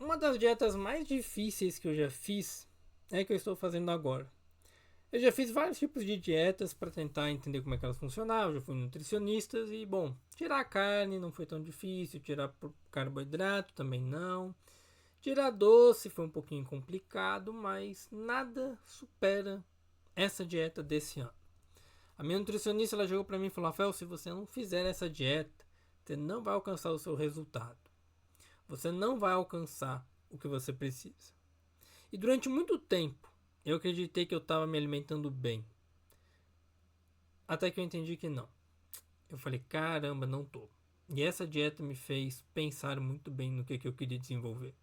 Uma das dietas mais difíceis que eu já fiz é a que eu estou fazendo agora. Eu já fiz vários tipos de dietas para tentar entender como é que elas funcionavam, já fui nutricionistas e, bom, tirar a carne não foi tão difícil, tirar carboidrato também não. Tirar doce foi um pouquinho complicado, mas nada supera essa dieta desse ano. A minha nutricionista ela chegou para mim e falou: Rafael, se você não fizer essa dieta, você não vai alcançar o seu resultado. Você não vai alcançar o que você precisa. E durante muito tempo, eu acreditei que eu estava me alimentando bem. Até que eu entendi que não. Eu falei, caramba, não tô. E essa dieta me fez pensar muito bem no que eu queria desenvolver.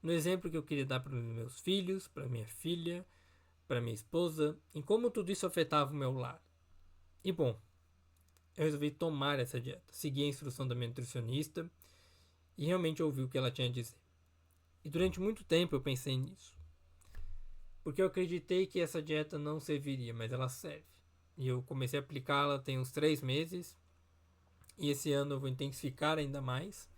No exemplo que eu queria dar para os meus filhos, para minha filha, para minha esposa, em como tudo isso afetava o meu lar. E bom, eu resolvi tomar essa dieta, seguir a instrução da minha nutricionista e realmente ouvir o que ela tinha a dizer. E durante muito tempo eu pensei nisso. Porque eu acreditei que essa dieta não serviria, mas ela serve. E eu comecei a aplicá-la tem uns 3 meses. E esse ano eu vou intensificar ainda mais.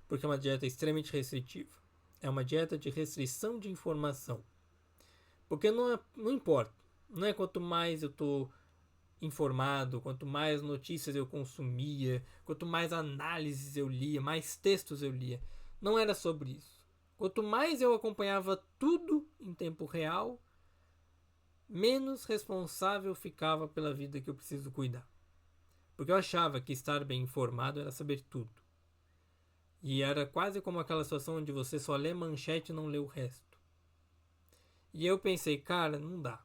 Porque é uma dieta extremamente restritiva. É uma dieta de restrição de informação. Porque não importa. Não é quanto mais eu estou informado, quanto mais notícias eu consumia, quanto mais análises eu lia, mais textos eu lia. Não era sobre isso. Quanto mais eu acompanhava tudo em tempo real, menos responsável ficava pela vida que eu preciso cuidar. Porque eu achava que estar bem informado era saber tudo. E era quase como aquela situação onde você só lê manchete e não lê o resto. E eu pensei, cara, não dá.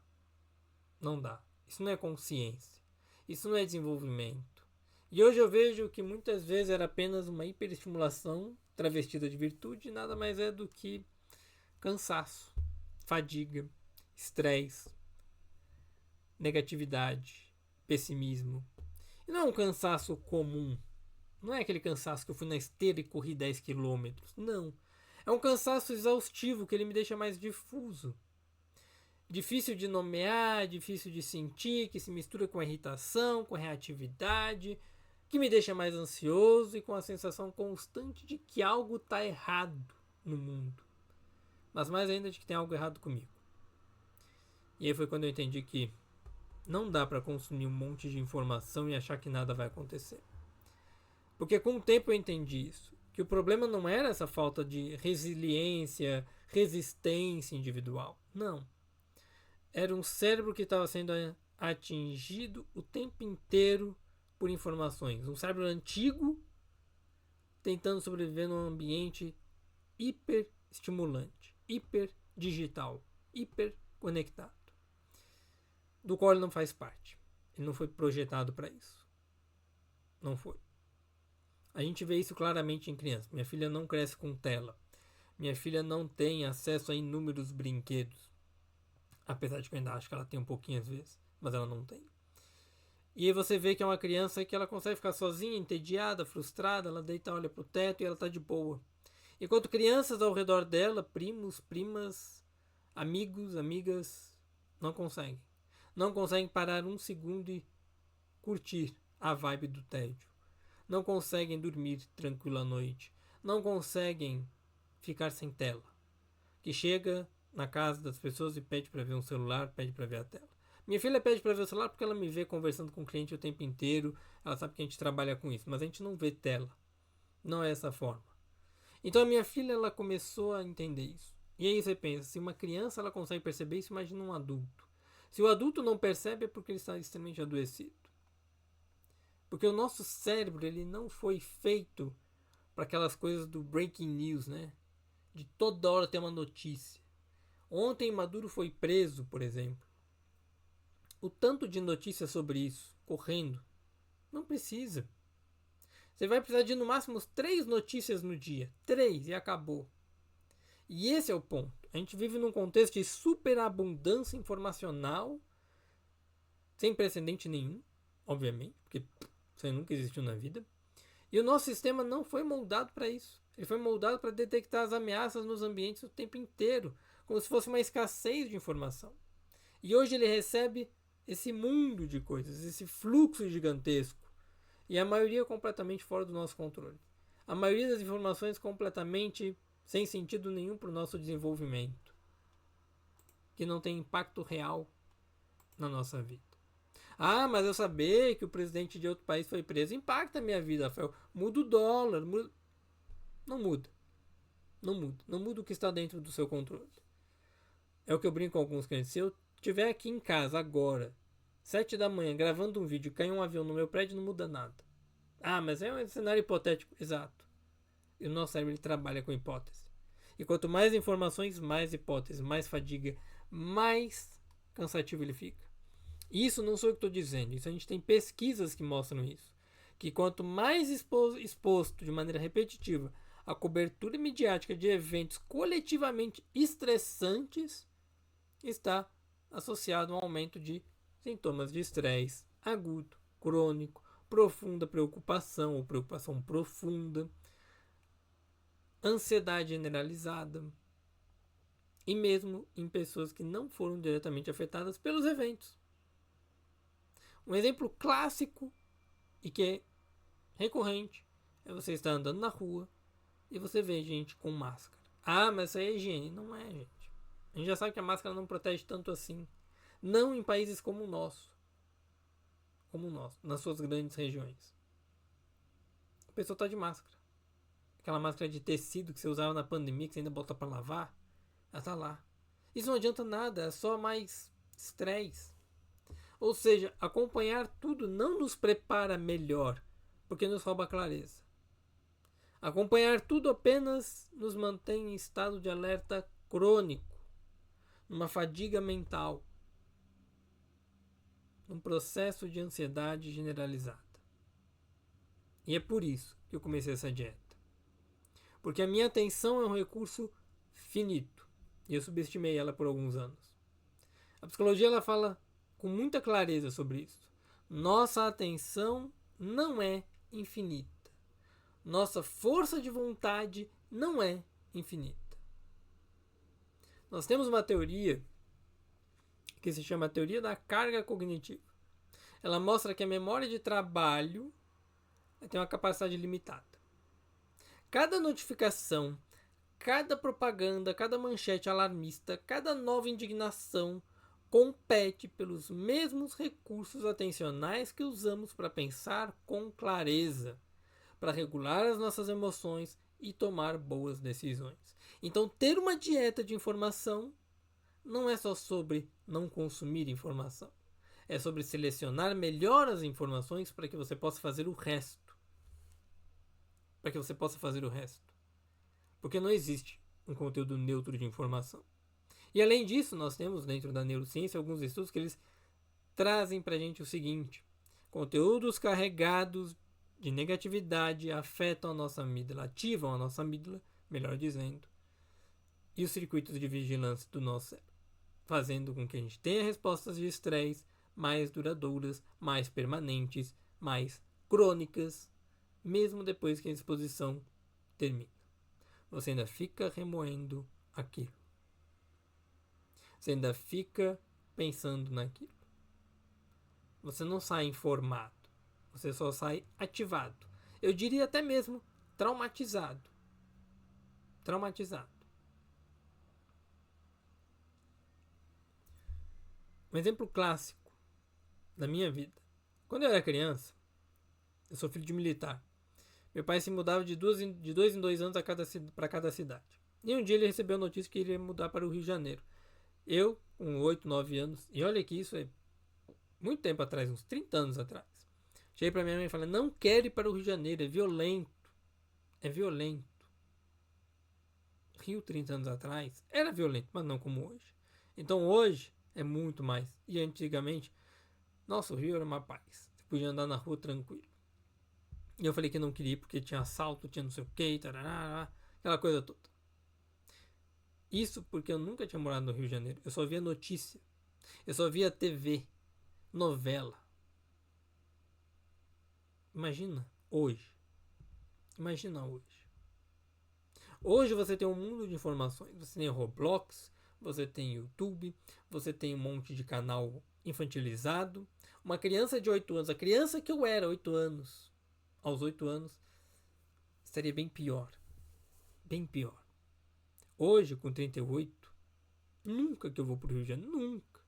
Não dá. Isso não é consciência. Isso não é desenvolvimento. E hoje eu vejo que muitas vezes era apenas uma hiperestimulação travestida de virtude e nada mais é do que cansaço, fadiga, estresse, negatividade, pessimismo. E não é um cansaço comum. Não é aquele cansaço que eu fui na esteira e corri 10 quilômetros. Não. É um cansaço exaustivo que ele me deixa mais difuso. Difícil de nomear, difícil de sentir, que se mistura com a irritação, com a reatividade, que me deixa mais ansioso e com a sensação constante de que algo está errado no mundo. Mas mais ainda de que tem algo errado comigo. E aí foi quando eu entendi que não dá para consumir um monte de informação e achar que nada vai acontecer. Porque com o tempo eu entendi isso. Que o problema não era essa falta de resiliência, resistência individual. Não. Era um cérebro que estava sendo atingido o tempo inteiro por informações. Um cérebro antigo tentando sobreviver num ambiente hiper estimulante, hiper digital, hiper conectado, do qual ele não faz parte. Ele não foi projetado para isso. Não foi. A gente vê isso claramente em crianças. Minha filha não cresce com tela. Minha filha não tem acesso a inúmeros brinquedos. Apesar de que eu ainda acho que ela tem um pouquinho às vezes. Mas ela não tem. E aí você vê que é uma criança que ela consegue ficar sozinha, entediada, frustrada. Ela deita, olha pro teto e ela tá de boa. Enquanto crianças ao redor dela, primos, primas, amigos, amigas, não conseguem. Não conseguem parar um segundo e curtir a vibe do tédio. Não conseguem dormir tranquilo à noite. Não conseguem ficar sem tela. Que chega na casa das pessoas e pede para ver um celular, pede para ver a tela. Minha filha pede para ver o celular porque ela me vê conversando com o cliente o tempo inteiro. Ela sabe que a gente trabalha com isso, mas a gente não vê tela. Não é essa forma. Então a minha filha ela começou a entender isso. E aí você pensa, se uma criança ela consegue perceber isso, imagina um adulto. Se o adulto não percebe é porque ele está extremamente adoecido. Porque o nosso cérebro ele não foi feito para aquelas coisas do breaking news, né? De toda hora ter uma notícia. Ontem Maduro foi preso, por exemplo. O tanto de notícias sobre isso, correndo, não precisa. Você vai precisar de no máximo 3 notícias no dia. 3 e acabou. E esse é o ponto. A gente vive num contexto de superabundância informacional, sem precedente nenhum, obviamente, porque isso nunca existiu na vida. E o nosso sistema não foi moldado para isso. Ele foi moldado para detectar as ameaças nos ambientes o tempo inteiro, como se fosse uma escassez de informação. E hoje ele recebe esse mundo de coisas, esse fluxo gigantesco. E a maioria completamente fora do nosso controle. A maioria das informações completamente sem sentido nenhum para o nosso desenvolvimento, que não tem impacto real na nossa vida. Ah, mas eu saber que o presidente de outro país foi preso impacta a minha vida, Rafael. Muda o dólar. Não muda. Não muda. Não muda o que está dentro do seu controle. É o que eu brinco com alguns clientes. Se eu estiver aqui em casa agora, 7 da manhã, gravando um vídeo e cair um avião no meu prédio, não muda nada. Ah, mas é um cenário hipotético. Exato. E o nosso cérebro ele trabalha com hipótese. E quanto mais informações, mais hipótese, mais fadiga, mais cansativo ele fica. Isso não sou eu que estou dizendo. Isso a gente tem pesquisas que mostram isso. Que quanto mais exposto de maneira repetitiva a cobertura midiática de eventos coletivamente estressantes, está associado a um aumento de sintomas de estresse agudo, crônico, profunda preocupação ou preocupação profunda, ansiedade generalizada, e mesmo em pessoas que não foram diretamente afetadas pelos eventos. Um exemplo clássico e que é recorrente é você estar andando na rua e você vê gente com máscara. Ah, mas isso aí é higiene. Não é, gente. A gente já sabe que a máscara não protege tanto assim. Não em países como o nosso. Como o nosso, nas suas grandes regiões. A pessoa está de máscara. Aquela máscara de tecido que você usava na pandemia, que você ainda bota para lavar, ela está lá. Isso não adianta nada, é só mais estresse. Ou seja, acompanhar tudo não nos prepara melhor, porque nos rouba a clareza. Acompanhar tudo apenas nos mantém em estado de alerta crônico, numa fadiga mental, num processo de ansiedade generalizada. E é por isso que eu comecei essa dieta. Porque a minha atenção é um recurso finito, e eu subestimei ela por alguns anos. A psicologia ela fala com muita clareza sobre isso. Nossa atenção não é infinita. Nossa força de vontade não é infinita. Nós temos uma teoria que se chama teoria da carga cognitiva. Ela mostra que a memória de trabalho tem uma capacidade limitada. Cada notificação, cada propaganda, cada manchete alarmista, cada nova indignação compete pelos mesmos recursos atencionais que usamos para pensar com clareza, para regular as nossas emoções e tomar boas decisões. Então, ter uma dieta de informação não é só sobre não consumir informação. É sobre selecionar melhor as informações para que você possa fazer o resto. Para que você possa fazer o resto. Porque não existe um conteúdo neutro de informação. E além disso, nós temos dentro da neurociência alguns estudos que eles trazem para a gente o seguinte: conteúdos carregados de negatividade afetam a nossa amígdala, ativam a nossa amígdala, melhor dizendo, e os circuitos de vigilância do nosso cérebro, fazendo com que a gente tenha respostas de estresse mais duradouras, mais permanentes, mais crônicas, mesmo depois que a exposição termina. Você ainda fica remoendo aquilo. Você ainda fica pensando naquilo. Você não sai informado. Você só sai ativado. Eu diria até mesmo traumatizado. Traumatizado. Um exemplo clássico da minha vida. Quando eu era criança, eu sou filho de militar. Meu pai se mudava de 2 em 2 anos para cada cidade. E um dia ele recebeu a notícia que iria mudar para o Rio de Janeiro. Eu, com 8, 9 anos, e olha que isso é muito tempo atrás, uns 30 anos atrás. Cheguei para minha mãe e falei: não quero ir para o Rio de Janeiro, é violento. É violento. Rio, 30 anos atrás, era violento, mas não como hoje. Então hoje é muito mais. E antigamente, nossa, o Rio era uma paz. Você podia andar na rua tranquilo. E eu falei que não queria ir porque tinha assalto, tinha não sei o que, tarará, aquela coisa toda. Isso porque eu nunca tinha morado no Rio de Janeiro. Eu só via notícia. Eu só via TV, novela. Imagina hoje. Imagina hoje. Hoje você tem um mundo de informações. Você tem Roblox, você tem YouTube, você tem um monte de canal infantilizado. Uma criança de 8 anos, a criança que eu era 8 anos, aos 8 anos, estaria bem pior. Bem pior. Hoje, com 38, nunca que eu vou pro Rio de Janeiro. Nunca.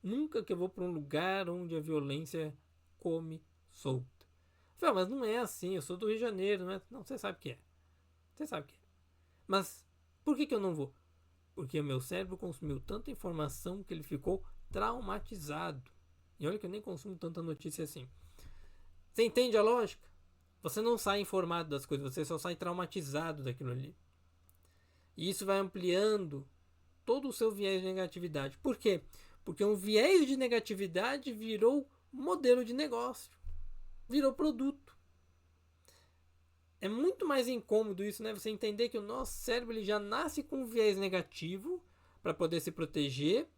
Nunca que eu vou para um lugar onde a violência come solta. Mas não é assim, eu sou do Rio de Janeiro, não é? Não, você sabe que é. Você sabe que é. Mas por que eu não vou? Porque o meu cérebro consumiu tanta informação que ele ficou traumatizado. E olha que eu nem consumo tanta notícia assim. Você entende a lógica? Você não sai informado das coisas, você só sai traumatizado daquilo ali. E isso vai ampliando todo o seu viés de negatividade. Por quê? Porque um viés de negatividade virou modelo de negócio. Virou produto. É muito mais incômodo isso, né? Você entender que o nosso cérebro ele já nasce com um viés negativo para poder se proteger.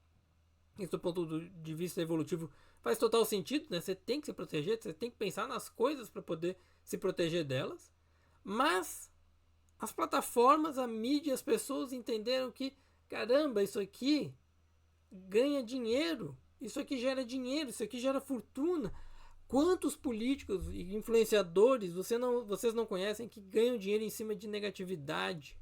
Isso do ponto de vista evolutivo faz total sentido, né? Você tem que se proteger, você tem que pensar nas coisas para poder se proteger delas. Mas as plataformas, a mídia, as pessoas entenderam que, caramba, isso aqui ganha dinheiro, isso aqui gera dinheiro, isso aqui gera fortuna. Quantos políticos e influenciadores vocês não conhecem que ganham dinheiro em cima de negatividade?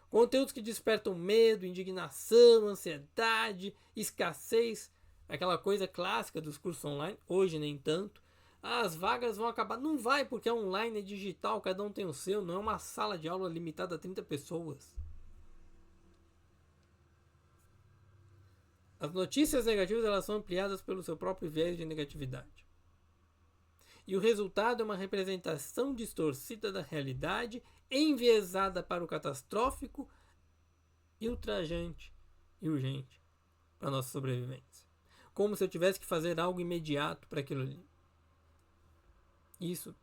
Conteúdos que despertam medo, indignação, ansiedade, escassez, aquela coisa clássica dos cursos online, hoje nem tanto. As vagas vão acabar. Não vai, porque é online, é digital, cada um tem o seu, não é uma sala de aula limitada a 30 pessoas. As notícias negativas elas são ampliadas pelo seu próprio viés de negatividade. E o resultado é uma representação distorcida da realidade, enviesada para o catastrófico e ultrajante e urgente para a nossa sobrevivência. Como se eu tivesse que fazer algo imediato para aquilo ali. Isso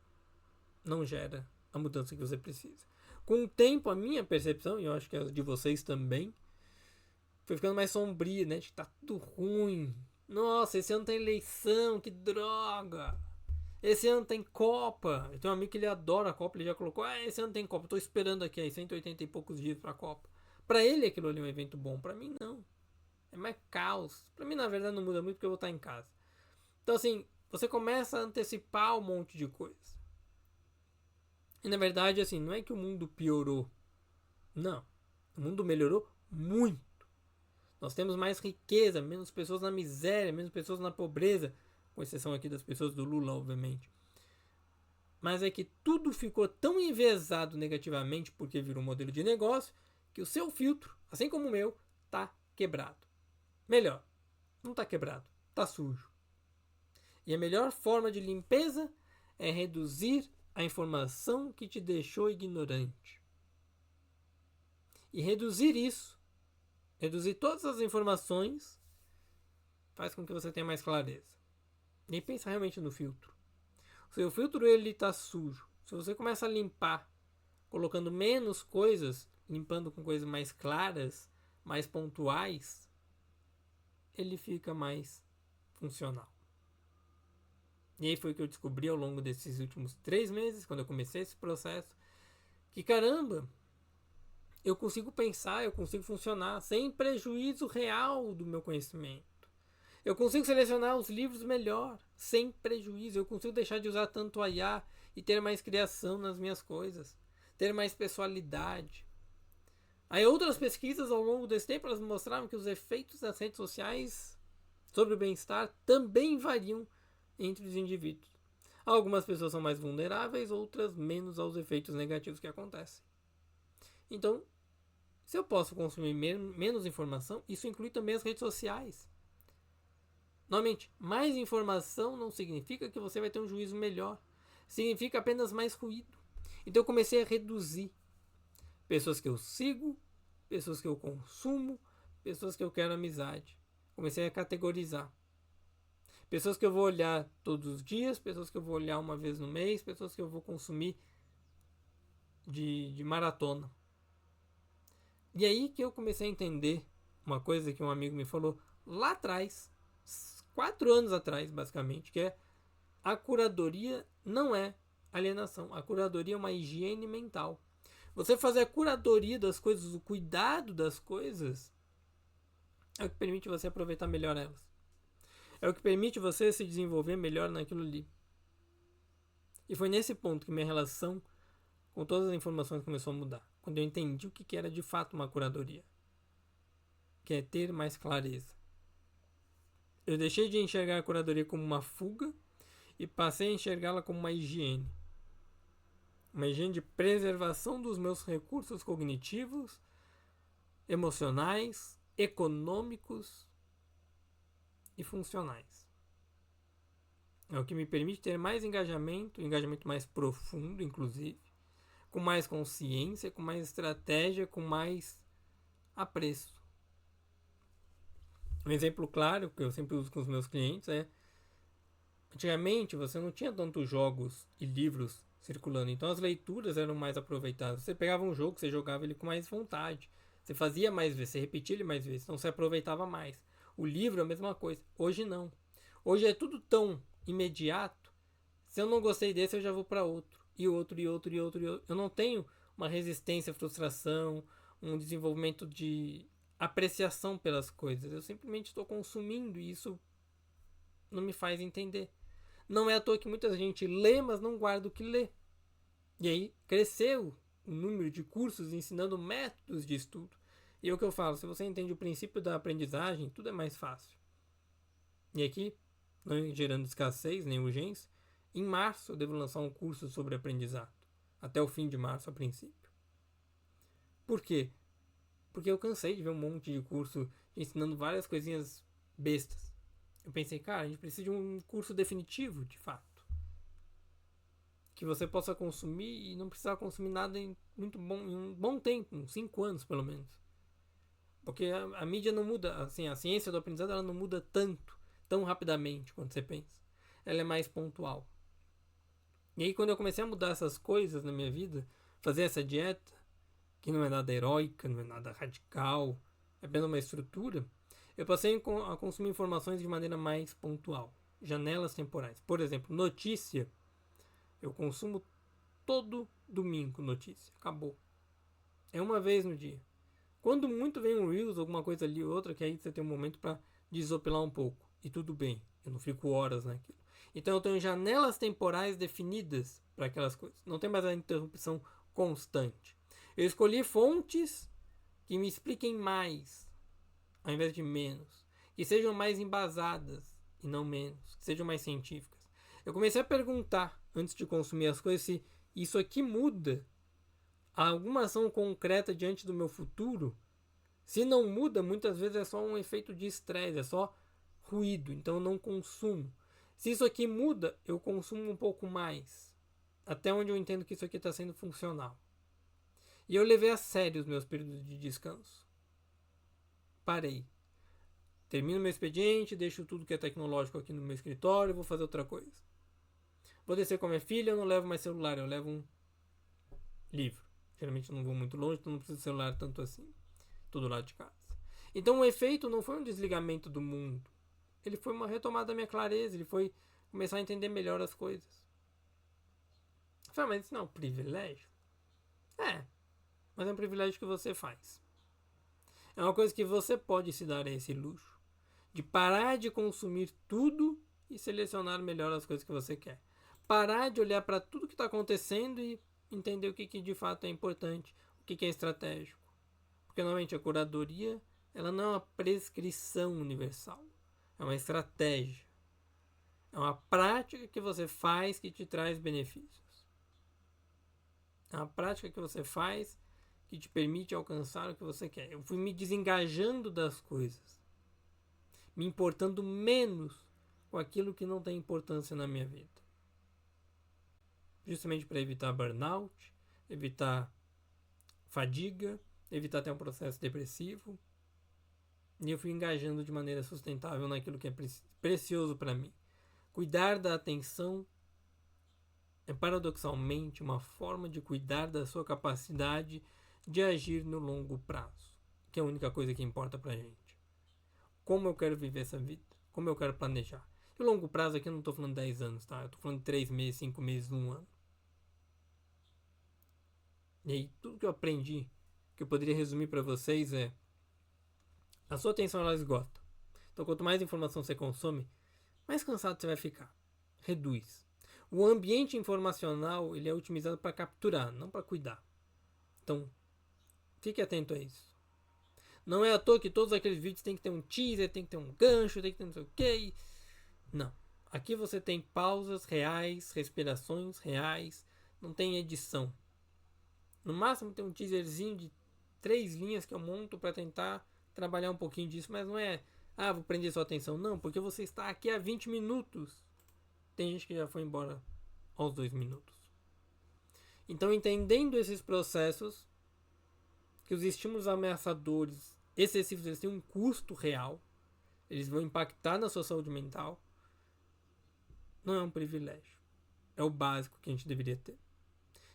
não gera a mudança que você precisa. Com o tempo, a minha percepção, e eu acho que a de vocês também, foi ficando mais sombria, né? De que tá tudo ruim. Nossa, esse ano tem eleição, que droga. Esse ano tem Copa. Eu tenho um amigo que ele adora a Copa, ele já colocou, esse ano tem Copa, tô esperando aqui aí 180 e poucos dias pra Copa. Pra ele aquilo ali é um evento bom, pra mim não. É mais caos. Pra mim na verdade não muda muito porque eu vou estar em casa. Então assim, você começa a antecipar um monte de coisa. E na verdade assim, não é que o mundo piorou. Não. O mundo melhorou muito. Nós temos mais riqueza, menos pessoas na miséria, menos pessoas na pobreza. Com exceção aqui das pessoas do Lula, obviamente. Mas é que tudo ficou tão enviesado negativamente porque virou um modelo de negócio que o seu filtro, assim como o meu, tá quebrado. Melhor, não tá quebrado, tá sujo. E a melhor forma de limpeza é reduzir a informação que te deixou ignorante. E reduzir isso, reduzir todas as informações, faz com que você tenha mais clareza. E pensa realmente no filtro. O seu filtro ele está sujo. Se você começa a limpar, colocando menos coisas, limpando com coisas mais claras, mais pontuais, ele fica mais funcional. E aí foi que eu descobri ao longo desses últimos 3 meses, quando eu comecei esse processo, que caramba, eu consigo pensar, eu consigo funcionar sem prejuízo real do meu conhecimento. Eu consigo selecionar os livros melhor, sem prejuízo. Eu consigo deixar de usar tanto a IA e ter mais criação nas minhas coisas. Ter mais pessoalidade. Aí outras pesquisas ao longo desse tempo elas mostraram que os efeitos das redes sociais sobre o bem-estar também variam entre os indivíduos. Algumas pessoas são mais vulneráveis, outras menos aos efeitos negativos que acontecem. Então, se eu posso consumir menos informação, isso inclui também as redes sociais. Novamente, mais informação não significa que você vai ter um juízo melhor. Significa apenas mais ruído. Então eu comecei a reduzir pessoas que eu sigo, pessoas que eu consumo, pessoas que eu quero amizade. Comecei a categorizar. Pessoas que eu vou olhar todos os dias, pessoas que eu vou olhar uma vez no mês, pessoas que eu vou consumir de maratona. E aí que eu comecei a entender uma coisa que um amigo me falou lá atrás, 4 anos atrás, basicamente, que é a curadoria não é alienação. A curadoria é uma higiene mental. Você fazer a curadoria das coisas, o cuidado das coisas, é o que permite você aproveitar melhor elas. É o que permite você se desenvolver melhor naquilo ali. E foi nesse ponto que minha relação com todas as informações começou a mudar. quando eu entendi o que era de fato uma curadoria, que é ter mais clareza. Eu deixei de enxergar a curadoria como uma fuga e passei a enxergá-la como uma higiene. Uma higiene de preservação dos meus recursos cognitivos, emocionais, econômicos e funcionais. É o que me permite ter mais engajamento mais profundo, inclusive, com mais consciência, com mais estratégia, com mais apreço. Um exemplo claro que eu sempre uso com os meus clientes é: antigamente você não tinha tantos jogos e livros circulando, então as leituras eram mais aproveitadas. Você pegava um jogo, você jogava ele com mais vontade, você fazia mais vezes, você repetia ele mais vezes, então você aproveitava mais. O livro é a mesma coisa. Hoje não. Hoje é tudo tão imediato. Se eu não gostei desse, eu já vou para outro. E outro, e outro, e outro, e outro. Eu não tenho uma resistência, frustração, um desenvolvimento de apreciação pelas coisas. Eu simplesmente estou consumindo e isso não me faz entender. Não é à toa que muita gente lê, mas não guarda o que lê. E aí cresceu o número de cursos ensinando métodos de estudo. E é o que eu falo, se você entende o princípio da aprendizagem, tudo é mais fácil. E aqui, não gerando escassez nem urgência, em março eu devo lançar um curso sobre aprendizado. Até o fim de março, a princípio. Por quê? Porque eu cansei de ver um monte de curso ensinando várias coisinhas bestas. Eu pensei, cara, a gente precisa de um curso definitivo, de fato. Que você possa consumir e não precisar consumir nada em um bom tempo, uns 5 anos pelo menos. Porque a mídia não muda, assim, a ciência do aprendizado ela não muda tão rapidamente quanto você pensa. Ela é mais pontual. E aí quando eu comecei a mudar essas coisas na minha vida, fazer essa dieta, que não é nada heróica, não é nada radical, é apenas uma estrutura, eu passei a consumir informações de maneira mais pontual. Janelas temporais. Por exemplo, notícia. Eu consumo todo domingo notícia. Acabou. É uma vez no dia. Quando muito vem um Reels, alguma coisa ali ou outra, que aí você tem um momento para desopilar um pouco. E tudo bem. Eu não fico horas naquilo. Então eu tenho janelas temporais definidas para aquelas coisas. Não tem mais a interrupção constante. Eu escolhi fontes que me expliquem mais, ao invés de menos. Que sejam mais embasadas e não menos. Que sejam mais científicas. Eu comecei a perguntar, antes de consumir as coisas, se isso aqui muda alguma ação concreta diante do meu futuro. Se não muda, muitas vezes é só um efeito de estresse, é só ruído, então eu não consumo. Se isso aqui muda, eu consumo um pouco mais. Até onde eu entendo que isso aqui está sendo funcional. E eu levei a sério os meus períodos de descanso. Parei. Termino meu expediente, deixo tudo que é tecnológico aqui no meu escritório e vou fazer outra coisa. Vou descer com a minha filha, eu não levo mais celular, eu levo um livro. Geralmente eu não vou muito longe, então não preciso de celular tanto assim. Tô do lado de casa. Então o efeito não foi um desligamento do mundo. Ele foi uma retomada da minha clareza, ele foi começar a entender melhor as coisas. Mas isso não é um privilégio? É, mas é um privilégio que você faz. É uma coisa que você pode se dar a esse luxo. De parar de consumir tudo e selecionar melhor as coisas que você quer. Parar de olhar para tudo que está acontecendo e entender o que de fato é importante, o que é estratégico. Porque normalmente a curadoria ela não é uma prescrição universal, é uma estratégia. É uma prática que você faz que te traz benefícios. É uma prática que você faz que te permite alcançar o que você quer. Eu fui me desengajando das coisas, me importando menos com aquilo que não tem importância na minha vida. Justamente para evitar burnout, evitar fadiga, evitar ter um processo depressivo. E eu fui engajando de maneira sustentável naquilo que é precioso para mim. Cuidar da atenção é paradoxalmente uma forma de cuidar da sua capacidade de agir no longo prazo, que é a única coisa que importa pra gente. Como eu quero viver essa vida? Como eu quero planejar? E o longo prazo aqui eu não estou falando 10 anos, tá? Eu estou falando 3 meses, 5 meses, 1 ano. E aí, tudo que eu aprendi, que eu poderia resumir para vocês é: a sua atenção ela esgota. Então, quanto mais informação você consome, mais cansado você vai ficar. Reduz. O ambiente informacional ele é otimizado para capturar, não para cuidar. Então, Fique atento a isso. Não é à toa que todos aqueles vídeos tem que ter um teaser, tem que ter um gancho, tem que ter não sei o que. Não. Aqui você tem pausas reais, respirações reais, não tem edição. No máximo tem um teaserzinho de 3 linhas que eu monto para tentar trabalhar um pouquinho disso, mas não é, vou prender sua atenção. Não, porque você está aqui há 20 minutos. Tem gente que já foi embora aos 2 minutos. Então, entendendo esses processos, que os estímulos ameaçadores excessivos eles têm um custo real, eles vão impactar na sua saúde mental, não é um privilégio. É o básico que a gente deveria ter.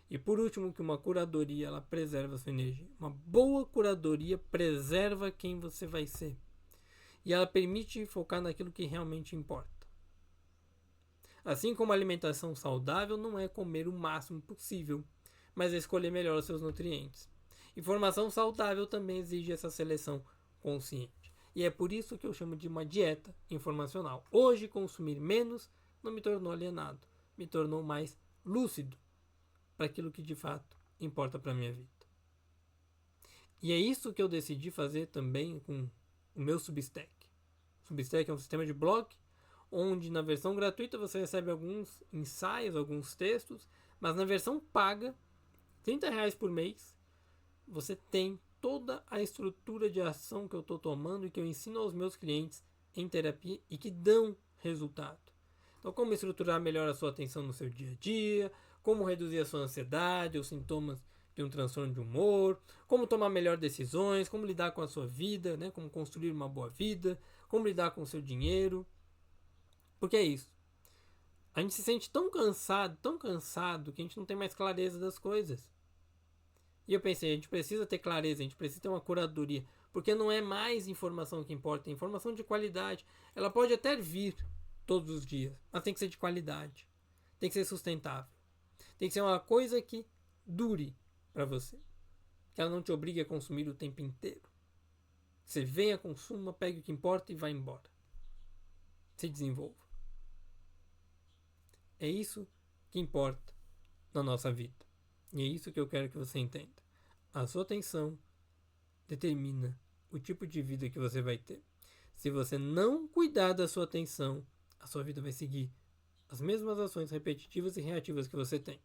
E por último, que uma curadoria ela preserva a sua energia. Uma boa curadoria preserva quem você vai ser. E ela permite focar naquilo que realmente importa. Assim como a alimentação saudável não é comer o máximo possível, mas é escolher melhor os seus nutrientes. Informação saudável também exige essa seleção consciente. E é por isso que eu chamo de uma dieta informacional. Hoje, consumir menos não me tornou alienado, me tornou mais lúcido para aquilo que de fato importa para a minha vida. E é isso que eu decidi fazer também com o meu Substack. Substack é um sistema de blog, onde na versão gratuita você recebe alguns ensaios, alguns textos, mas na versão paga, R$30 por mês, você tem toda a estrutura de ação que eu estou tomando e que eu ensino aos meus clientes em terapia e que dão resultado. Então, como estruturar melhor a sua atenção no seu dia a dia, como reduzir a sua ansiedade, os sintomas de um transtorno de humor, como tomar melhores decisões, como lidar com a sua vida, né? Como construir uma boa vida, como lidar com o seu dinheiro. Porque é isso. A gente se sente tão cansado, que a gente não tem mais clareza das coisas. E eu pensei, a gente precisa ter clareza, a gente precisa ter uma curadoria, porque não é mais informação que importa, é informação de qualidade. Ela pode até vir todos os dias, mas tem que ser de qualidade, tem que ser sustentável, tem que ser uma coisa que dure para você, que ela não te obrigue a consumir o tempo inteiro. Você venha, consuma, pegue o que importa e vá embora. Se desenvolva. É isso que importa na nossa vida. E é isso que eu quero que você entenda. A sua atenção determina o tipo de vida que você vai ter. Se você não cuidar da sua atenção, a sua vida vai seguir as mesmas ações repetitivas e reativas que você tem.